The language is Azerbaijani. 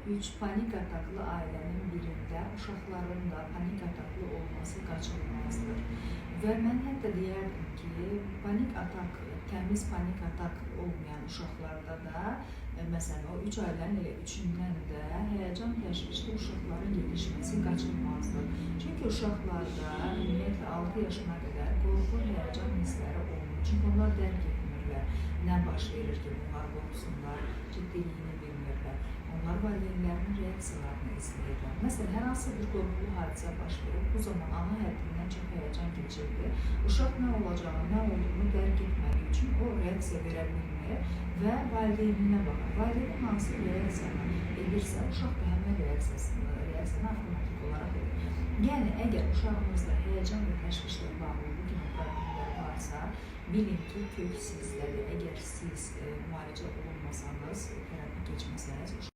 3. Panik ataklı ailənin birində uşaqların da panik ataklı olması qaçınılmazdır. Və mən hətta deyərdim ki, panik atak, təmiz panik atak olmayan uşaqlarda da, məsələn, o 3 ailənin elə üçündən də həyəcan təşvişli uşaqların gelişməsi qaçınılmazdır. Çünki uşaqlarda ümumiyyətlə 6 yaşına qədər qorxu, həyəcan hissləri olmur. Çünki onlar dərk etmirlər, nə baş verir ki, bunlar qorxsunlar, ciddiliyini bilmirlər. Onlar valideynlərinin reaksiyalarını izləyirlər. Məsələn, hər hansı bir qorxulu hadisə baş verir, bu zaman ana həddindən çox həyəcan keçirdir. Uşaq nə olacağını, nə olduğunu dərk etmədiyi üçün o reaksiya verə bilmir və valideyninə baxır. Valideynin hansı reaksiyanı edirsə, uşaq da həmin reaksiyanı avtomatik olaraq edir. Yəni, əgər uşağınızda həyəcan və təşvişlə bağlı bu kimi problemlər varsa, bilin ki, kök sizdədir. Əgər siz müalicə olunmasanız, terapi keçməsəniz,